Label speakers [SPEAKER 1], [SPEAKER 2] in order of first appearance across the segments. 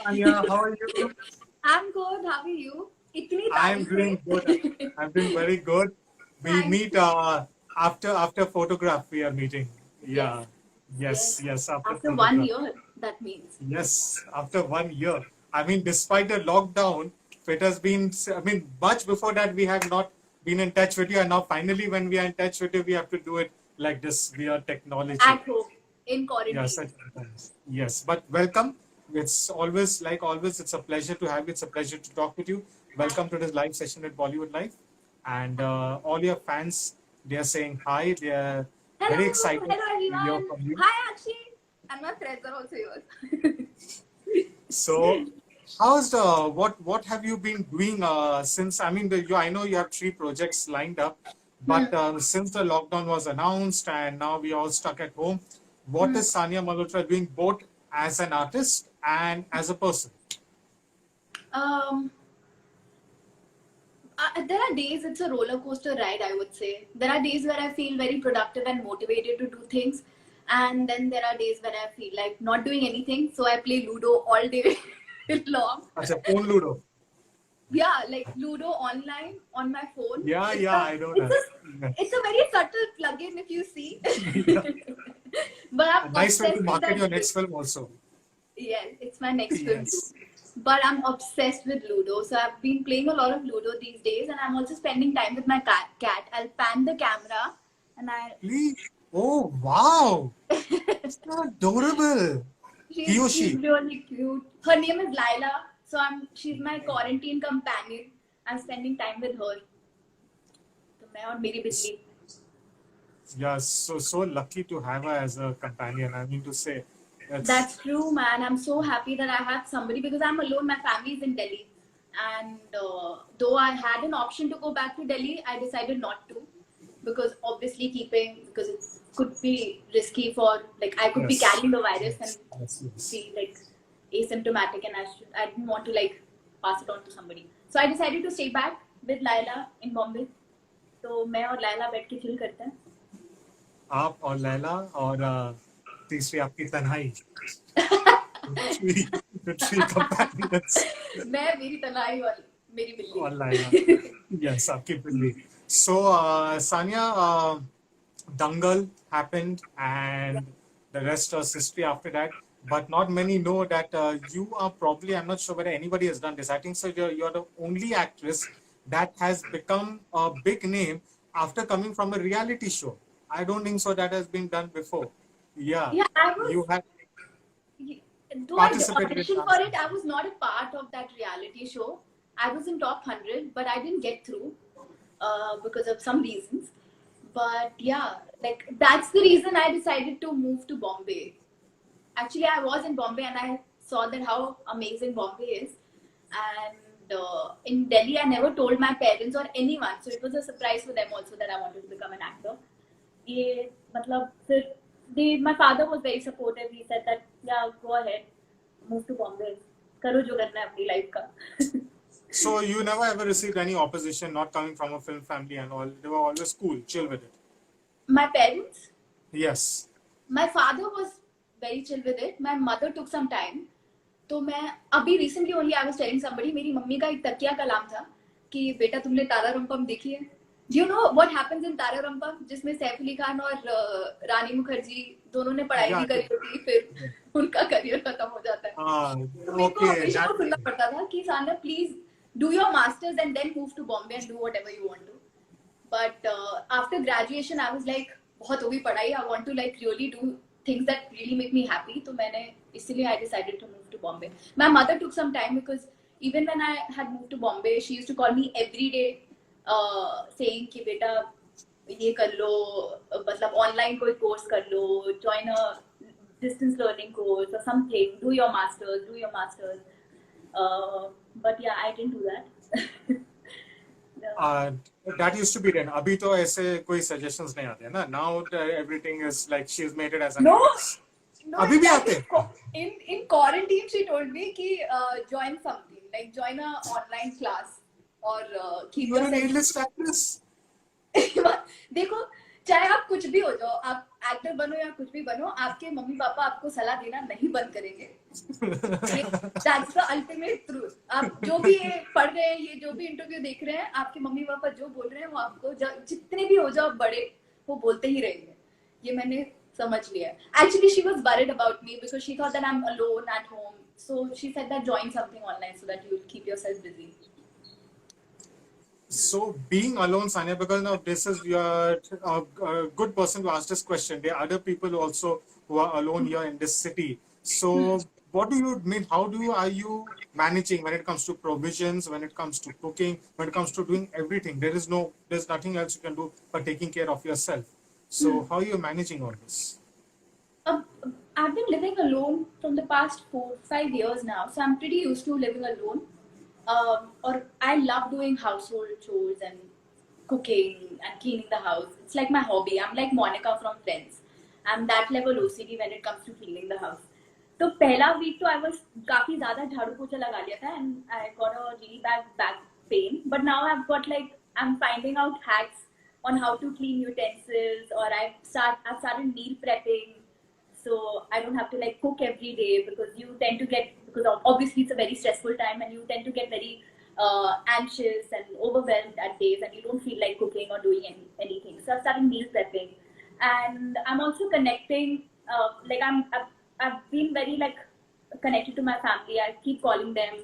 [SPEAKER 1] Anya, how are you?
[SPEAKER 2] I'm good. How are you? इतनी
[SPEAKER 1] I'm doing good.
[SPEAKER 2] तारीफें.
[SPEAKER 1] I'm doing very good. We
[SPEAKER 2] Thank
[SPEAKER 1] meet
[SPEAKER 2] you.
[SPEAKER 1] after photograph. We are meeting.
[SPEAKER 2] Yes,
[SPEAKER 1] Yeah. Yes.
[SPEAKER 2] yes.
[SPEAKER 1] Yes. After
[SPEAKER 2] After 1
[SPEAKER 1] photograph.
[SPEAKER 2] year, that means.
[SPEAKER 1] Yes. After 1 year. I mean, despite the lockdown, it has been. I mean, much before that, we have not been in touch with you, and now finally, when we are in touch with you, we have to do it like this via technology.
[SPEAKER 2] At home, in
[SPEAKER 1] Yeah,
[SPEAKER 2] quarantine.
[SPEAKER 1] such times. Yes, but welcome. It's always like always. It's a pleasure to have you. It's a pleasure to talk with you. Welcome to this live session at Bollywood Live, and all your fans. They are saying hi. They are very
[SPEAKER 2] Hello,
[SPEAKER 1] excited
[SPEAKER 2] hello
[SPEAKER 1] to hear
[SPEAKER 2] everyone.
[SPEAKER 1] from you.
[SPEAKER 2] Hi, Akshi. And my friends are also yours.
[SPEAKER 1] So, how's the what have you been doing since? I mean, I know you have 3 projects lined up,
[SPEAKER 2] Hmm.
[SPEAKER 1] but since the lockdown was announced and now we all stuck at home, what
[SPEAKER 2] Hmm.
[SPEAKER 1] is Sania Malhotra doing both as an artist and as a person?
[SPEAKER 2] Um, there are days it's a roller coaster ride, I would say. There are days where I feel very productive and motivated to do things. And then there are days when I feel like not doing anything. So I play Ludo all day long.
[SPEAKER 1] Achha, phone Ludo.
[SPEAKER 2] Yeah, like Ludo online on my phone.
[SPEAKER 1] Yeah,
[SPEAKER 2] It's
[SPEAKER 1] yeah,
[SPEAKER 2] a
[SPEAKER 1] I know
[SPEAKER 2] it's
[SPEAKER 1] that.
[SPEAKER 2] a it's a very subtle plugin if you see.
[SPEAKER 1] Yeah.
[SPEAKER 2] But
[SPEAKER 1] A
[SPEAKER 2] I'm
[SPEAKER 1] nice way to
[SPEAKER 2] obsessed with
[SPEAKER 1] market
[SPEAKER 2] that
[SPEAKER 1] your
[SPEAKER 2] game.
[SPEAKER 1] next film also.
[SPEAKER 2] Yeah, it's my next film too.
[SPEAKER 1] Yes.
[SPEAKER 2] But I'm obsessed with Ludo. So I've been playing a lot of Ludo these days, and I'm also spending time with my cat. I'll pan the camera, and
[SPEAKER 1] Please. Oh, wow. It's adorable. He or
[SPEAKER 2] she's
[SPEAKER 1] she?
[SPEAKER 2] really cute. Her name is Laila. So she's my quarantine companion. I'm spending time with her. तो मैं और मेरी बिल्ली.
[SPEAKER 1] Yeah, so lucky to have her as a companion. I mean to say, that's
[SPEAKER 2] That's true, man. I'm so happy that I have somebody because I'm alone. My family is in Delhi. And though I had an option to go back to Delhi, I decided not to because obviously because it could be risky for, like, I could be
[SPEAKER 1] yes,
[SPEAKER 2] carrying the virus and
[SPEAKER 1] yes.
[SPEAKER 2] be like asymptomatic, and I didn't want to like pass it on to somebody. So I decided to stay back with Laila in Bombay. तो मैं और लायला बैठ के chill करते हैं.
[SPEAKER 1] आप और लैला और तीसरी आपकी तन्हाई. The three companions.
[SPEAKER 2] मैं मेरी तनाई और मेरी बिल्ली.
[SPEAKER 1] और लैला. Yes, आपकी बिल्ली. So, Sania, Dangal happened and the rest was history after that. But not many know that you are probably, I'm not sure whether anybody has done this. I think so. You're the only actress that has become a big name after coming from a reality show. I don't think so that has been done before. Yeah,
[SPEAKER 2] Yeah, I was.
[SPEAKER 1] you had
[SPEAKER 2] Though I
[SPEAKER 1] participated in
[SPEAKER 2] auditioned for
[SPEAKER 1] dancing.
[SPEAKER 2] it, I was not a part of that reality show. I was in top 100, but I didn't get through because of some reasons. But yeah, like that's the reason I decided to move to Bombay. Actually, I was in Bombay and I saw that how amazing Bombay is. And in Delhi, I never told my parents or anyone, so it was a surprise for them also that I wanted to become an actor. ये मतलब फिर my father was very supportive. He said that yeah, go ahead, move to Bombay, करो जो करना है अपनी life का.
[SPEAKER 1] So you never ever received any opposition, not coming from a film family and all. They were always cool, chill with it.
[SPEAKER 2] My parents,
[SPEAKER 1] Yes.
[SPEAKER 2] my father was very chill with it. My mother took some time. तो मैं अभी recently only I was telling somebody, मेरी mummy का एक तकिया कलाम था कि बेटा तुमने तारा रंपम देखी है. Do you know what happens in Ta Ra Rum Pum, जिसमें सैफ अली खान और रानी मुखर्जी दोनों ने पढ़ाई
[SPEAKER 1] Yeah.
[SPEAKER 2] भी करी होती, फिर उनका करियर खत्म हो जाता है. तो मेरे को
[SPEAKER 1] Okay.
[SPEAKER 2] हमेशा वो सुनना पड़ता था कि Sana please do your masters and then move to Bombay and do whatever you want to. But after graduation, I was like, बहुत हो गई पढ़ाई. I want to like really do things that really make me happy. तो मैंने इसलिए I decided to move to Bombay. My mother took some time because even when I had moved to Bombay, she used to call me every day, saying कि बेटा ये कर लो, मतलब online कोई course कर लो, join a distance learning course or something, do your masters. But yeah, I didn't do that.
[SPEAKER 1] That used to be then. अभी तो ऐसे कोई suggestions नहीं आते हैं ना. Now everything is like she's made it as an
[SPEAKER 2] No.
[SPEAKER 1] actress.
[SPEAKER 2] No,
[SPEAKER 1] अभी भी
[SPEAKER 2] exactly.
[SPEAKER 1] आते.
[SPEAKER 2] In quarantine, she told me कि join something, like join a online class or keep
[SPEAKER 1] You're an
[SPEAKER 2] yourself.
[SPEAKER 1] A-list actress.
[SPEAKER 2] देखो, चाहे आप कुछ भी हो जाओ, आप एक्टर बनो या कुछ भी बनो, आपके मम्मी पापा आपको सलाह देना नहीं बंद करेंगे. That's the ultimate truth. आप जो भी ये पढ़ रहे हैं, ये जो भी इंटरव्यू देख रहे हैं, आपके मम्मी पापा जो बोल रहे हैं वो आपको जितने भी हो जाओ बड़े, वो बोलते ही रहेंगे. ये मैंने समझ लिया है. Actually, she was worried about me because she thought that I'm alone at home. So she said that join something online so that you'll keep yourself busy.
[SPEAKER 1] So being alone, Sanya, because now this is your a good person to ask this question. There are other people also who are alone here in this city. So what do you mean? How are you managing when it comes to provisions, when it comes to cooking, when it comes to doing everything? There's nothing else you can do but taking care of yourself. So how are you managing all this?
[SPEAKER 2] I've been living alone from the past 4-5 years now, so I'm pretty used to living alone. Or I love doing household chores and cooking and cleaning the house. It's like my hobby. I'm like Monica from Friends. I'm that level OCD when it comes to cleaning the house. तो पहला week तो I was काफी ज़्यादा झाड़ू पोछा लगा लिया था and I got a really bad back pain. But now I've got like, I'm finding out hacks on how to clean utensils, or I've started meal prepping. So I don't have to like cook every day, because you tend to get, because obviously it's a very stressful time and you tend to get very anxious and overwhelmed at days and you don't feel like cooking or doing anything. So I've started meal prepping, and I'm also connecting, like I've been very like connected to my family. I keep calling them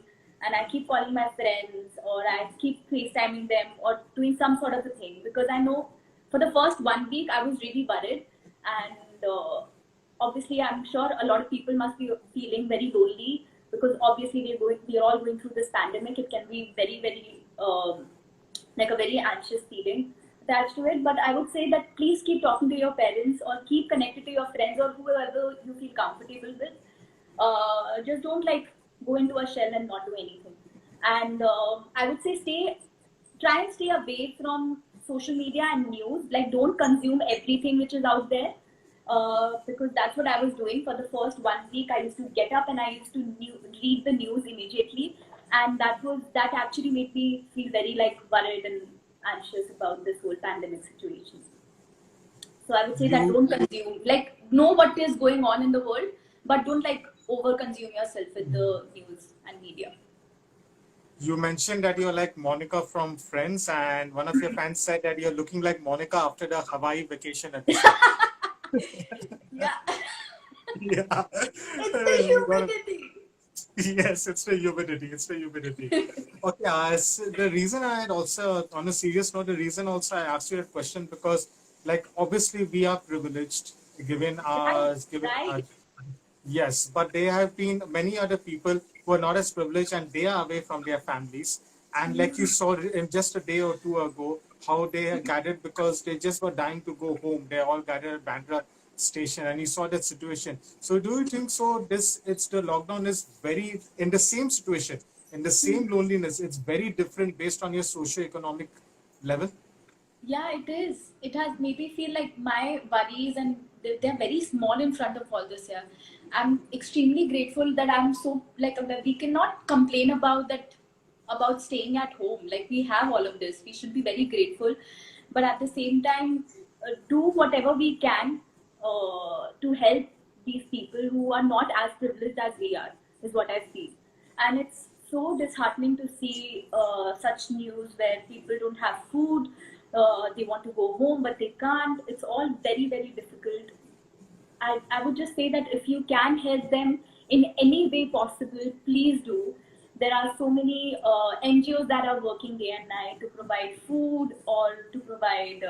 [SPEAKER 2] and I keep calling my friends, or I keep FaceTiming them or doing some sort of a thing, because I know for the first 1 week I was really worried, and obviously I'm sure a lot of people must be feeling very lonely, because obviously we're all going through this pandemic. It can be very, very like a very anxious feeling attached to it. But I would say that please keep talking to your parents, or keep connected to your friends, or whoever you feel comfortable with. Just don't like go into a shell and not do anything. And I would say try and stay away from social media and news. Like, don't consume everything which is out there. Because that's what I was doing for the first 1 week. I used to get up and I used to read the news immediately, and that actually made me feel very like worried and anxious about this whole pandemic situation. So I would say that don't consume, like, know what is going on in the world, but don't like over consume yourself with the news and media.
[SPEAKER 1] You mentioned that you're like Monica from Friends, and one of your fans said that you're looking like Monica after the Hawaii vacation episode.
[SPEAKER 2] Yeah.
[SPEAKER 1] Yeah.
[SPEAKER 2] It's the humidity.
[SPEAKER 1] Yes, it's the humidity. It's the humidity. Okay, so the reason I had also, on a serious note, the reason also I asked you that question, because, like, obviously we are privileged, given our,
[SPEAKER 2] Right.
[SPEAKER 1] yes, but there have been many other people who are not as privileged and they are away from their families. And like you saw in just a day or two ago, how they had gathered because they just were dying to go home. They all gathered at Bandra station, and you saw that situation. So do you think so? It's the lockdown is very in the same situation, in the same loneliness. It's very different based on your socio-economic level.
[SPEAKER 2] Yeah, it is. It has made me feel like my worries, and they're very small in front of all this here. I'm extremely grateful that I'm so like we cannot complain about that, about staying at home. Like, we have all of this. We should be very grateful, but at the same time, do whatever we can to help these people who are not as privileged as we are, is what I feel. And it's so disheartening to see such news where people don't have food, they want to go home but they can't. It's all very, very difficult. I would just say that if you can help them in any way possible, please do. There are so many NGOs that are working day and night to provide food or to provide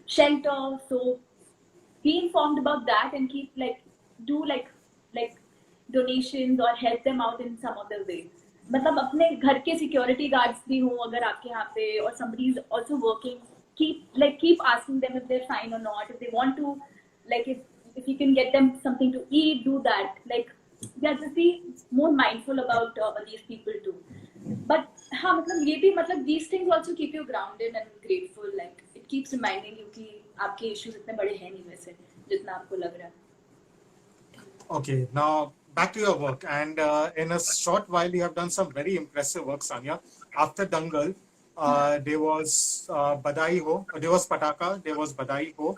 [SPEAKER 2] shelter. So be informed about that and keep do donations or help them out in some other way. मतलब अपने घर के security guards भी हों अगर आपके यहाँ पे, or somebody is also working, keep asking them if they're fine or not. If they want to, like, if you can get them something to eat, do that. Like, yeah, just be more mindful about these people too. But हाँ, मतलब ये भी, मतलब these things also keep you grounded and grateful. Like, it keeps reminding you कि आपके issues इतने बड़े हैं नहीं वैसे जितना आपको लग रहा है.
[SPEAKER 1] Okay, now back to your work. And in a short while, you have done some very impressive work, Sanya. After Dangal, there was Badai Ho, there was Pataka, there was Badai Ho,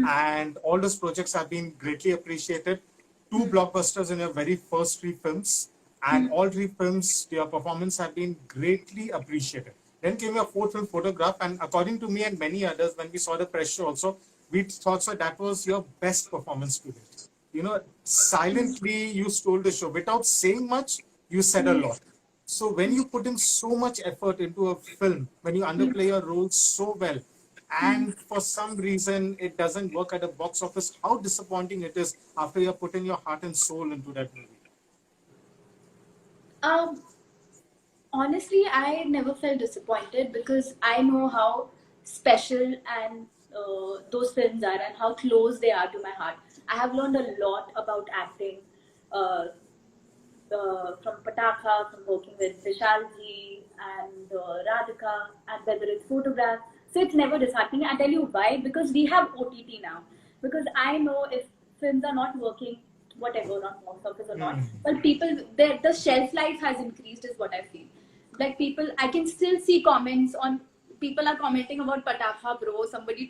[SPEAKER 1] and all those projects have been greatly appreciated. Two blockbusters in your very first three films, and all three films, their performance have been greatly appreciated. Then came your fourth film, Photograph, and according to me and many others, when we saw the press show also, we thought so that was your best performance to date. You know, silently you stole the show. Without saying much, you said a lot. So when you put in so much effort into a film, when you underplay your role so well, and for some reason it doesn't work at the box office, how disappointing it is after you're putting your heart and soul into that movie.
[SPEAKER 2] Honestly, I never felt disappointed because I know how special and those films are and how close they are to my heart. I have learned a lot about acting uh, from Pataka, from working with Vishalji and Radhika, and whether it's Photograph. So it's never disheartening. I tell you why, because we have OTT now. Because I know if films are not working, whatever, on box office or not, but people, the shelf life has increased, is what I feel. Like people, I can still see comments on, people are commenting about Pataka, bro. Somebody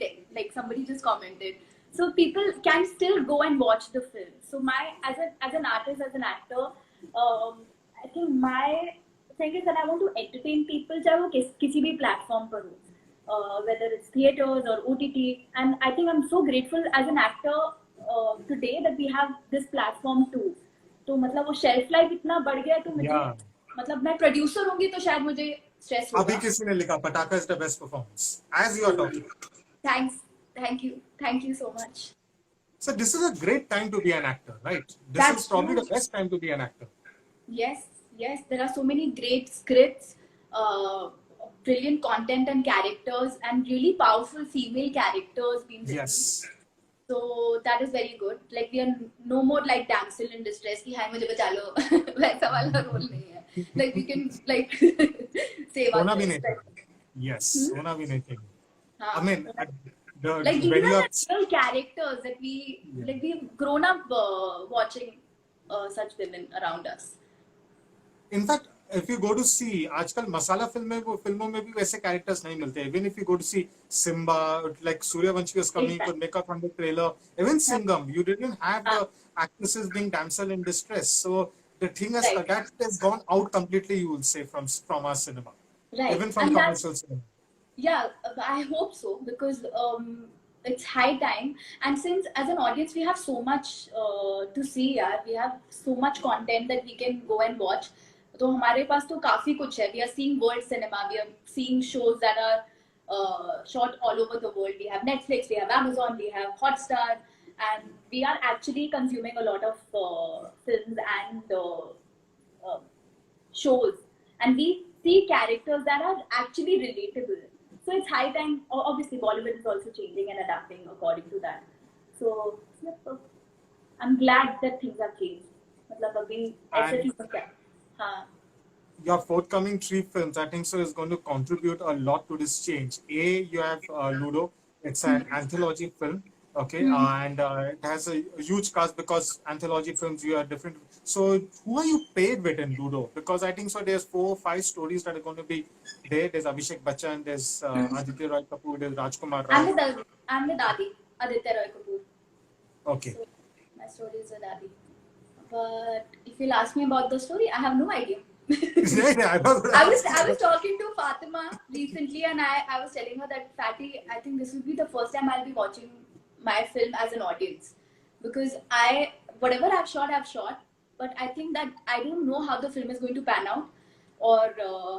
[SPEAKER 2] just commented. So people can still go and watch the film. So as an artist, as an actor, I think my thing is that I want to entertain people, चाहे वो किसी भी platform पर हो, whether it's theaters or OTT. And I think I'm so grateful as an actor today that we have this platform too. तो मतलब वो shelf life इतना बढ़ गया तो मुझे मतलब मैं producer होंगी तो शायद मुझे stress होगा.
[SPEAKER 1] अभी किसी ने लिखा Pataka is the best performance as you are talking.
[SPEAKER 2] Thanks, thank you so much.
[SPEAKER 1] So this is a great time to be an actor, right? This is probably the best time to be an actor.
[SPEAKER 2] Yes, there are so many great scripts, brilliant content and characters, and really powerful female characters being written.
[SPEAKER 1] Yes.
[SPEAKER 2] So that is very good. Like we are no more like damsel in distress कि हाय मुझे बचा लो वैसा वाला role नहीं है. Like we can like save
[SPEAKER 1] होना भी
[SPEAKER 2] ourselves.
[SPEAKER 1] नहीं. Yes, होना भी नहीं चाहिए. I mean,
[SPEAKER 2] like these are real characters that we've grown up watching such women around us.
[SPEAKER 1] In fact, if you go to see, आजकल मसाला फिल्मों में भी वैसे characters नहीं मिलते. Even if you go to see Simba, like Suryavanshi was coming to make up on the trailer. Even Singham, you didn't have the actresses being damsel in distress. So the thing is that has gone out completely. You will say from our cinema, even from commercial cinema.
[SPEAKER 2] Yeah, I hope so because it's high time. And since as an audience we have so much to see, we have so much content that we can go and watch. तो हमारे पास तो काफी कुछ है. We are seeing world cinema. We are seeing shows that are shot all over the world. We have Netflix, we have Amazon, we have Hotstar, and we are actually consuming a lot of films and shows. And we see characters that are actually relatable. So it's high time. Obviously, Bollywood is also changing and adapting according to that. So I'm glad that things have changed. मतलब अभी ऐसे ही होता है.
[SPEAKER 1] Your forthcoming 3 films, I think so, is going to contribute a lot to this change. You have Ludo. It's an anthology film, okay, and it has a huge cast because anthology films, you are different. So who are you paired with in Ludo? Because I think so, there's 4 or 5 stories that are going to be there. There's Abhishek Bachchan, there's Aditya Roy Kapoor, there's Rajkumar Rao.
[SPEAKER 2] I'm with Aditya Roy Kapoor.
[SPEAKER 1] Okay.
[SPEAKER 2] So my story is with Adi. But if you'll ask me about the story, I have no idea. I was talking to Fatima recently and I was telling her that Fatty, I think this will be the first time I'll be watching my film as an audience. Because whatever I've shot, but I think that I don't know how the film is going to pan out or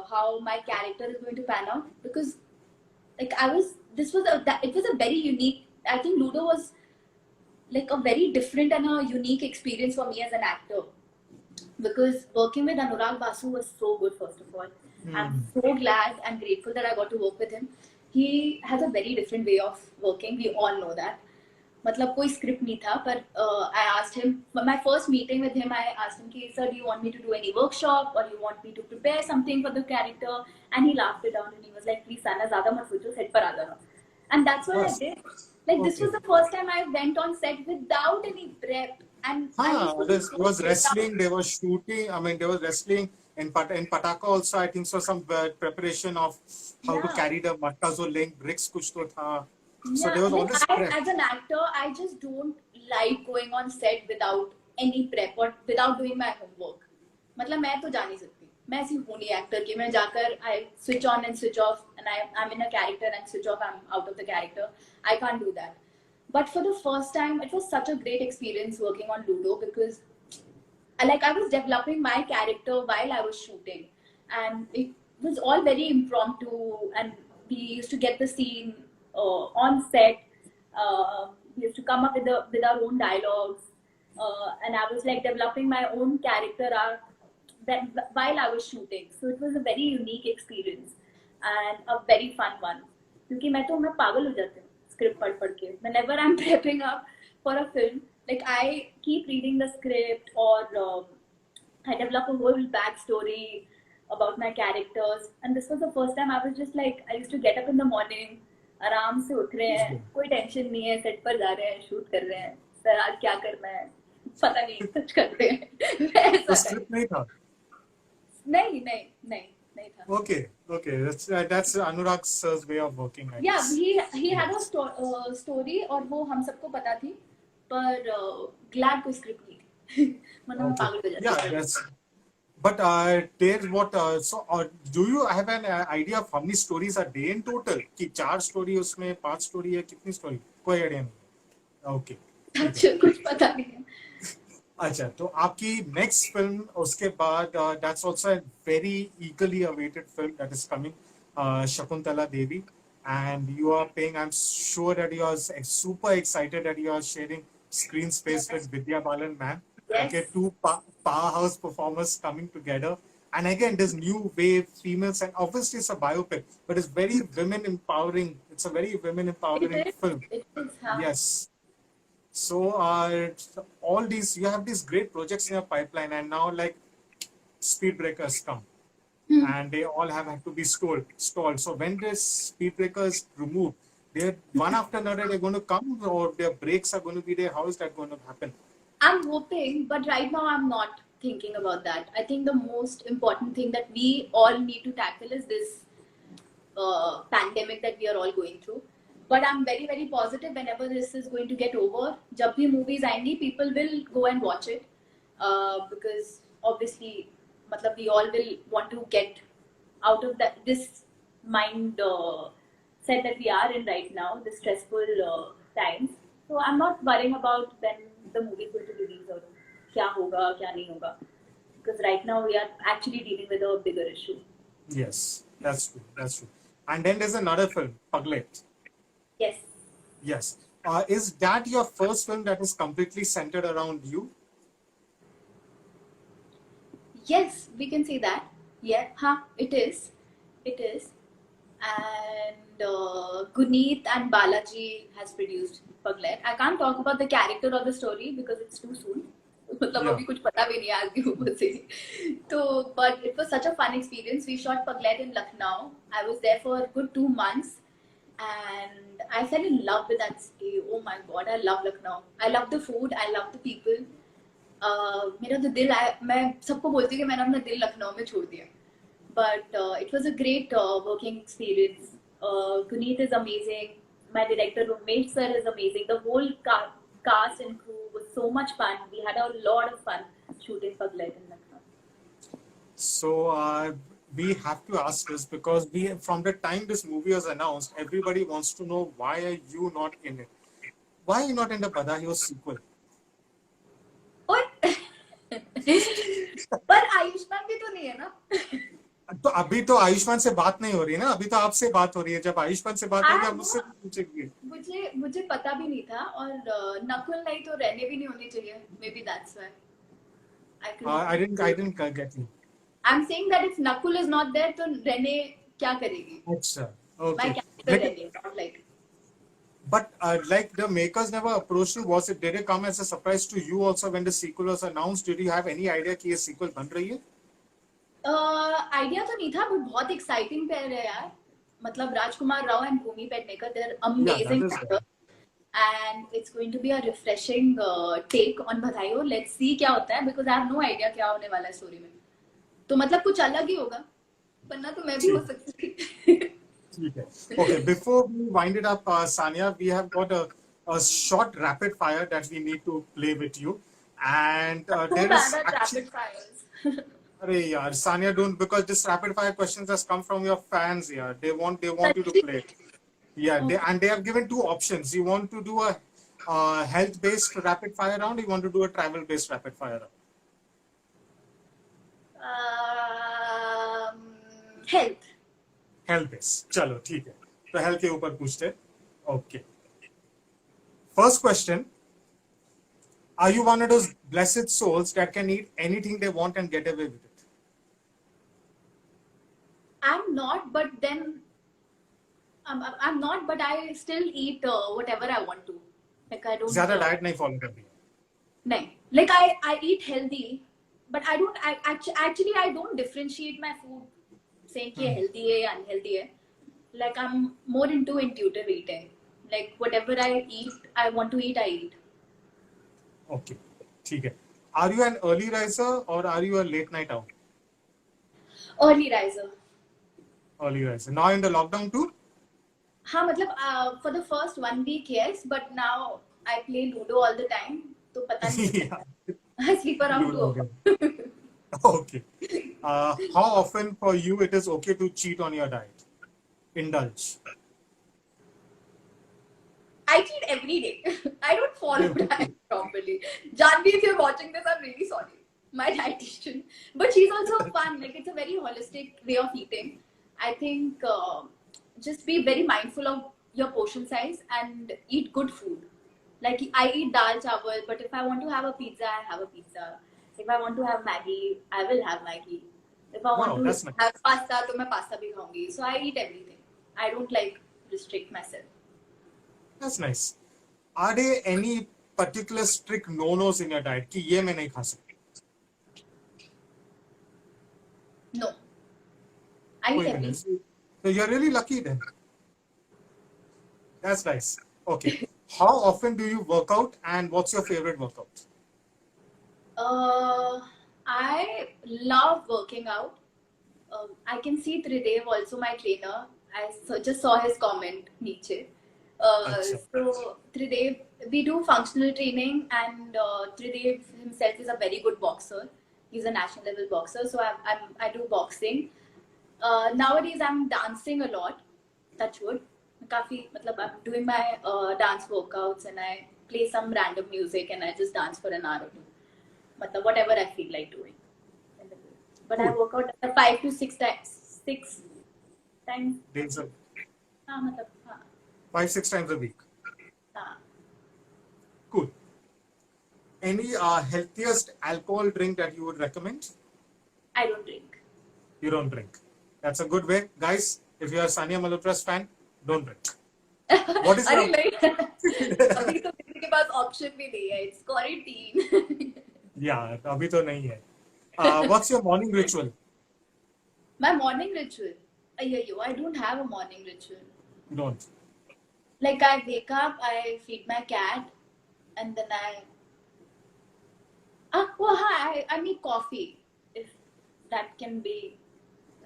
[SPEAKER 2] how my character is going to pan out. Because like it was a very unique, I think Ludo was like a very different and a unique experience for me as an actor. Because working with Anurag Basu was so good, first of all. I'm so glad and grateful that I got to work with him. He has a very different way of working. We all know that. मतलब कोई script नहीं था, but I asked him, my first meeting with him, I asked him, sir, do you want me to do any workshop or you want me to prepare something for the character? And he laughed it down and he was like, please, Sana, ज़्यादा मत सोचो, set पर आ जाना. And that's what I did. Like this was the first time I went on set without any prep and I used
[SPEAKER 1] Huh,
[SPEAKER 2] to be
[SPEAKER 1] this
[SPEAKER 2] so
[SPEAKER 1] was
[SPEAKER 2] stressed out.
[SPEAKER 1] wrestling, they were shooting, I mean, there was wrestling in Pataka also, I think so, some preparation of how to
[SPEAKER 2] Yeah.
[SPEAKER 1] carry the matkazo link, bricks kuch to tha. So
[SPEAKER 2] Yeah,
[SPEAKER 1] there was all
[SPEAKER 2] like
[SPEAKER 1] this
[SPEAKER 2] I,
[SPEAKER 1] prep.
[SPEAKER 2] as an actor, I just don't like going on set without any prep or without doing my homework. मतलब मैं तो जा नहीं सकती. मैं ऐसी हूँ नहीं एक्टर की. मैं जाकर I switch on and switch off and I'm in a character and switch off. I'm out of the character. I can't do that. But for the first time, it was such a great experience working on Ludo because I was developing my character while I was shooting, and it was all very impromptu. And we used to get the scene on set. We used to come up with our own dialogues, and I was like developing my own character arc that while I was shooting. So it was a very unique experience and a very fun one. क्योंकि मैं पागल हो जाती हूँ script पढ़ के. Whenever I'm prepping up for a film, like I keep reading the script or I develop a whole backstory about my characters. And this was the first time I was just like, I used to get up in the morning, आराम से उठ रहे हैं, कोई tension नहीं है, set पर जा रहे हैं, शूट कर रहे हैं, सर आज क्या करना है, पता नहीं, कुछ कर रहे हैं,
[SPEAKER 1] तो
[SPEAKER 2] ऐसा है.
[SPEAKER 1] स्क्रिप्ट नहीं था.
[SPEAKER 2] नहीं नहीं नहीं नहीं था.
[SPEAKER 1] Okay, that's Anurag sir's way of working, I
[SPEAKER 2] Yeah,
[SPEAKER 1] guess.
[SPEAKER 2] he had a story और वो हम सबको पता थी, पर glad कोई स्क्रिप्ट नहीं थी. वरना मैं
[SPEAKER 1] Okay,
[SPEAKER 2] पागल हो
[SPEAKER 1] yeah,
[SPEAKER 2] जाती.
[SPEAKER 1] that's. But there's what so do you have an idea of how many stories are there in total? कि 4 story उसमें 5 story है कितनी story? कोई idea नहीं. Okay.
[SPEAKER 2] अच्छा कुछ पता नहीं है.
[SPEAKER 1] अच्छा तो आपकी next film उसके बाद that's also a very eagerly awaited film that is coming, Shakuntala Devi, and you are paying. I'm sure that you are super excited that you are sharing screen space with Vidya Balan, man.
[SPEAKER 2] Yes.
[SPEAKER 1] Okay, two powerhouse performers coming together. And again, this new wave, females, and obviously it's a biopic, but it's very women empowering. It's a very women empowering film.
[SPEAKER 2] It is, huh?
[SPEAKER 1] Yes. So all these, you have these great projects in your pipeline, and now like speed breakers come, and they all have had to be stalled. So when this speed breakers removed, they're one after another they're going to come, or their breaks are going to be there. How is that going to happen?
[SPEAKER 2] I'm hoping, but right now I'm not thinking about that. I think the most important thing that we all need to tackle is this pandemic that we are all going through. But I'm very, very positive whenever this is going to get over, जब भी movies आएंगी, people will go and watch it because obviously, मतलब we all will want to get out of this mind set that we are in right now, the stressful times. So I'm not worrying about when the movie is going to release or क्या होगा क्या नहीं होगा, because right now we are actually dealing with a bigger issue.
[SPEAKER 1] Yes, that's true. That's true. And then there's another film, Paglet.
[SPEAKER 2] Yes.
[SPEAKER 1] Yes. Is that your first film that is completely centered around you?
[SPEAKER 2] Yes, we can say that. Yeah, huh, it is. It is. And Guneet and Balaji has produced Paglet. I can't talk about the character or the story because it's too soon. मतलब
[SPEAKER 1] Yeah.
[SPEAKER 2] अभी कुछ पता भी नहीं आज भी ऊपर से. तो but it was such a fun experience. We shot Paglet in Lucknow. I was there for a good 2 months. And I fell in love with that city. Oh my God, I love Lucknow. I love the food. I love the people. मेरा तो दिल मैं सबको बोलती हूँ कि मैंने अपना दिल लखनऊ में छोड़ दिया. But it was a great working experience. Guneet is amazing. My director Umesh sir is amazing. The whole cast and crew was so much fun. We had a lot of fun shooting Paglet in Lucknow.
[SPEAKER 1] So we have to ask this because from the time this movie was announced, everybody wants to know why are you not in it? Why are you not in the Badahiyo sequel?
[SPEAKER 2] और पर आयुष्मान भी तो नहीं है ना.
[SPEAKER 1] तो अभी तो आयुष्मान से बात नहीं हो रही है ना, अभी तो आपसे बात हो रही है. जब आयुष्मान से बात होगी आप मुझसे पूछेंगे.
[SPEAKER 2] मुझे पता भी नहीं था और नकुल नहीं तो रहने भी नहीं होनी चाहिए. Maybe that's why.
[SPEAKER 1] I didn't get you.
[SPEAKER 2] I'm saying that if Nakul is not there, तो रहने क्या करेगी?
[SPEAKER 1] अच्छा, okay.
[SPEAKER 2] My character रहने, not like.
[SPEAKER 1] But like the makers never approached you. Did it come as a surprise to you also when the sequel was announced? Did you have any idea कि ये sequel बन रही है?
[SPEAKER 2] Idea तो नहीं था, but बहुत exciting pair है यार. मतलब Rajkummar Rao and Bhumi Pednekar, they're amazing actors. and it's going to be a refreshing take on बधाई हो. Let's see क्या होता है, because I have no idea क्या होने वाला है story में. तो मतलब कुछ अलग ही होगा, वरना तो मैं भी हो सकती थी.
[SPEAKER 1] Okay, before we wind it up, Sania, we have got a short rapid fire that we need to play with you. And
[SPEAKER 2] So
[SPEAKER 1] there
[SPEAKER 2] bad
[SPEAKER 1] is
[SPEAKER 2] at
[SPEAKER 1] actually,
[SPEAKER 2] rapid fires.
[SPEAKER 1] Arey yaar, Sania, don't, because this rapid fire questions has come from your fans here. They want you to play. Yeah,
[SPEAKER 2] Okay.
[SPEAKER 1] they have given two options. You want to do a health-based rapid fire round, you want to do a travel-based rapid fire round?
[SPEAKER 2] Health.
[SPEAKER 1] Health based. चलो ठीक है. तो health के ऊपर पूछते. Okay. First question. Are you one of those blessed souls that can eat anything they want and get away with it?
[SPEAKER 2] I'm not, but then I'm not, but I still eat whatever I want to. Like I don't.
[SPEAKER 1] ज़्यादा diet नहीं follow करती.
[SPEAKER 2] No. Like I eat healthy, but I don't. Actually I don't differentiate my food, saying कि healthy है या unhealthy है. Like I'm more into intuitive eating. Like whatever I eat, I want to eat, I eat.
[SPEAKER 1] Okay. ठीक है. Are you an early riser or are you a late night owl?
[SPEAKER 2] Early riser.
[SPEAKER 1] Early riser. Now in the lockdown too?
[SPEAKER 2] हाँ मतलब for the first 1 week yes, but now I play Ludo all the time. तो पता नहीं.
[SPEAKER 1] Yeah.
[SPEAKER 2] I sleep around 2 o'clock.
[SPEAKER 1] Okay. How often for you it is okay to cheat on your diet? Indulge.
[SPEAKER 2] I cheat every day. I don't follow diet properly. Janvi, if you're watching this, I'm really sorry. My dietitian. But she's also fun. Like, it's a very holistic way of eating. I think just be very mindful of your portion size and eat good food. Like, I eat dal chawal, but if I want to have a pizza, I have a pizza. If I want to have Maggie, I will have Maggie. If I want
[SPEAKER 1] Wow, that's
[SPEAKER 2] to
[SPEAKER 1] nice.
[SPEAKER 2] have pasta, तो मैं pasta भी खाऊंगी. So I eat everything. I don't like restrict myself.
[SPEAKER 1] That's nice. Are there any particular strict no-nos in your diet कि ये मैं नहीं खा सकती?
[SPEAKER 2] No. I eat
[SPEAKER 1] कोई भी
[SPEAKER 2] everything.
[SPEAKER 1] नहीं. So you're really lucky then. That's nice. Okay. How often do you work out and what's your favorite workout?
[SPEAKER 2] I love working out. I can see Tridev also my trainer. Just saw his comment niche.
[SPEAKER 1] Achha.
[SPEAKER 2] So Tridev, we do functional training, and Tridev himself is a very good boxer. He's a national level boxer. So I do boxing. Nowadays I'm dancing a lot. Touch wood. काफी मतलब I'm doing my dance workouts and I play some random music and I just dance for an hour or two. मतलब whatever I feel like doing. But I work out 5 to 6 times. 6 times.
[SPEAKER 1] Days a
[SPEAKER 2] हाँ मतलब हाँ.
[SPEAKER 1] 5-6 times a week.
[SPEAKER 2] हाँ.
[SPEAKER 1] Cool. Any healthiest alcohol drink that you would recommend?
[SPEAKER 2] I don't drink.
[SPEAKER 1] You don't drink. That's a good way. Guys, if you are Sania Malhotra's fan, don't drink. What is
[SPEAKER 2] अरे
[SPEAKER 1] your...
[SPEAKER 2] नहीं. अभी तो किसी के पास option भी नहीं है. It's quarantine.
[SPEAKER 1] Yeah, अभी तो नहीं है. What's your morning ritual?
[SPEAKER 2] My morning ritual. I don't have a morning ritual.
[SPEAKER 1] You don't.
[SPEAKER 2] Like I wake up, I feed my cat, and then I make coffee. If that can be.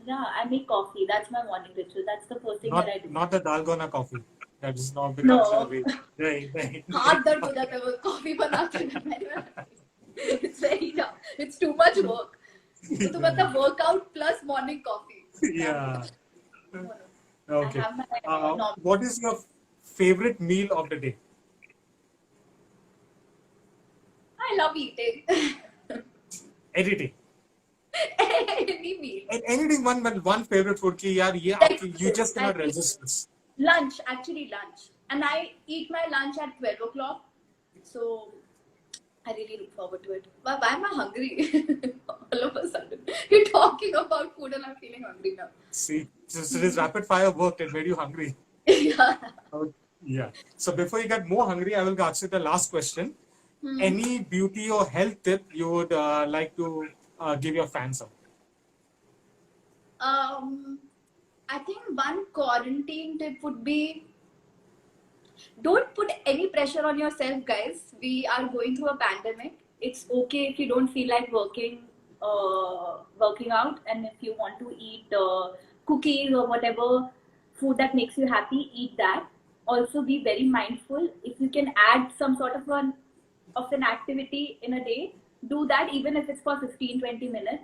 [SPEAKER 2] Yeah, I make coffee. That's my morning ritual. That's the first thing that I do.
[SPEAKER 1] Not the Dalgona coffee. That is not the
[SPEAKER 2] No.
[SPEAKER 1] cultural way. नहीं.
[SPEAKER 2] हाथ दर्द हो जाता है वो coffee बनाते हैं. It's very tough. It's too much work. तो मतलब workout plus morning coffee.
[SPEAKER 1] Yeah.
[SPEAKER 2] No.
[SPEAKER 1] Okay.
[SPEAKER 2] I have my
[SPEAKER 1] What is your favorite meal of the day?
[SPEAKER 2] I love eating.
[SPEAKER 1] Editing.
[SPEAKER 2] Any meal.
[SPEAKER 1] Anything one favorite food ki yaar ye
[SPEAKER 2] Like
[SPEAKER 1] aapki, you just cannot
[SPEAKER 2] I
[SPEAKER 1] resist this.
[SPEAKER 2] Lunch, actually lunch. And I eat my lunch at 12 o'clock. So I really look forward to it. Why am I hungry? All of a sudden. You're talking about food and I'm feeling hungry now.
[SPEAKER 1] See, so this rapid fire worked. It made you hungry.
[SPEAKER 2] Yeah.
[SPEAKER 1] Yeah. So before you get more hungry, I will ask you the last question. Any beauty or health tip you would like to give your fans out?
[SPEAKER 2] I think one quarantine tip would be Don't put any pressure on yourself, guys. We are going through a pandemic. It's okay if you don't feel like working out, and if you want to eat cookies or whatever food that makes you happy, eat that. Also, be very mindful. If you can add some sort of an activity in a day, do that, even if it's for 15-20 minutes,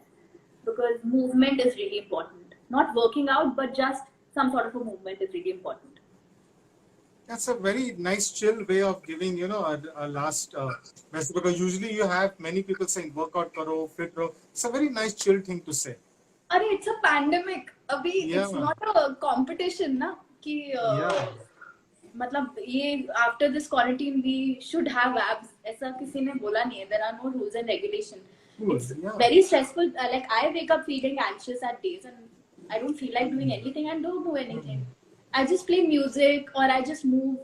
[SPEAKER 2] because movement is really important. Not working out, but just some sort of a movement is really important.
[SPEAKER 1] That's a very nice chill way of giving, a last message, because usually you have many people saying workout karo, fit raho. It's a very nice chill thing to say.
[SPEAKER 2] अरे it's a pandemic. अभी
[SPEAKER 1] Yeah.
[SPEAKER 2] it's not a competition ना कि
[SPEAKER 1] Yeah.
[SPEAKER 2] मतलब ये after this quarantine we should have abs. ऐसा किसी ने बोला नहीं है. There are no rules and regulation.
[SPEAKER 1] Cool.
[SPEAKER 2] It's
[SPEAKER 1] Yeah.
[SPEAKER 2] very stressful. Like I wake up feeling anxious at days and I don't feel like doing anything and don't do anything. I just play music or I just move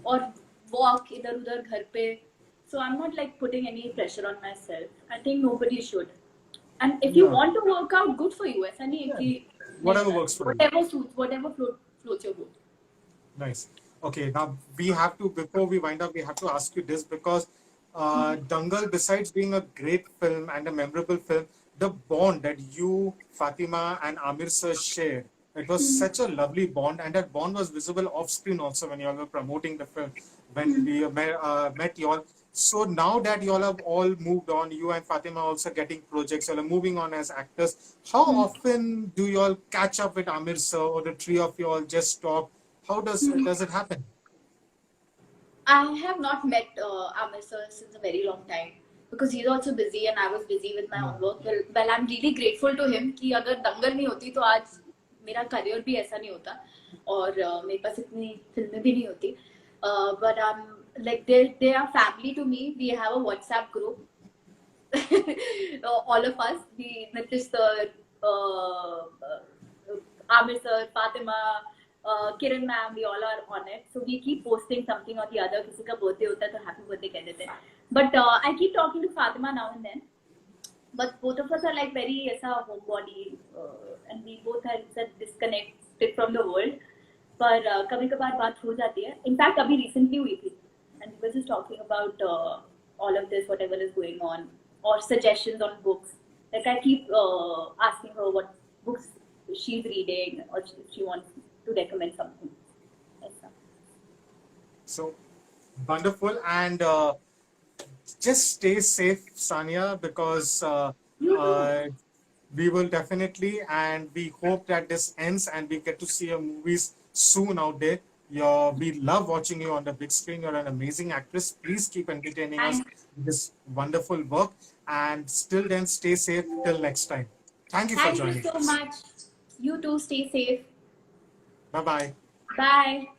[SPEAKER 2] or walk इधर उधर घर पे. So I'm not like putting any pressure on myself. I think nobody should. And if you
[SPEAKER 1] Yeah.
[SPEAKER 2] want to work out, good for you. ऐसा नहीं है कि
[SPEAKER 1] Whatever works for you.
[SPEAKER 2] whatever suits, whatever floats your boat.
[SPEAKER 1] Nice. Okay, now we have to, before we wind up, we have to ask you this, because Dangal, besides being a great film and a memorable film, the bond that you, Fatima, and Amir sir shared, it was such a lovely bond, and that bond was visible off screen also when you all were promoting the film, when we met you all. So now that you all have all moved on, you and Fatima also getting projects, you all are moving on as actors, how often do you all catch up with Amir sir, or the three of you all just talk? How does it happen?
[SPEAKER 2] I have not met Amir sir since a very long time because he's also busy and I was busy with my own work. Well, I'm really grateful to him कि अगर दंगल नहीं होती तो आज मेरा career भी ऐसा नहीं होता और मेरे पास इतनी फिल्में भी नहीं होती. But like they are family to me. We have a WhatsApp group. All of us, Nitish sir, Amir sir, Fatima, Kiran ma'am, we all are on it. So we keep posting something or the other. किसी का birthday होता है तो happy birthday कह देते हैं. But I keep talking to Fatima now and then. But both of us are like very ऐसा homebody, and we both are disconnected from the world. पर कभी कभार बात हो जाती है. In fact, अभी recently हुई थी, and we were just talking about all of this, whatever is going on, or suggestions on books. Like I keep asking her what books she's reading, or if she wants to recommend something.
[SPEAKER 1] So wonderful, and just stay safe, Sania, because we will definitely, and we hope that this ends and we get to see your movies soon out there. We love watching you on the big screen. You're an amazing actress. Please keep entertaining us with this wonderful work, and still then stay safe till next time. Thank you for joining us.
[SPEAKER 2] Thank you so much. You too, stay safe.
[SPEAKER 1] Bye-bye.
[SPEAKER 2] Bye.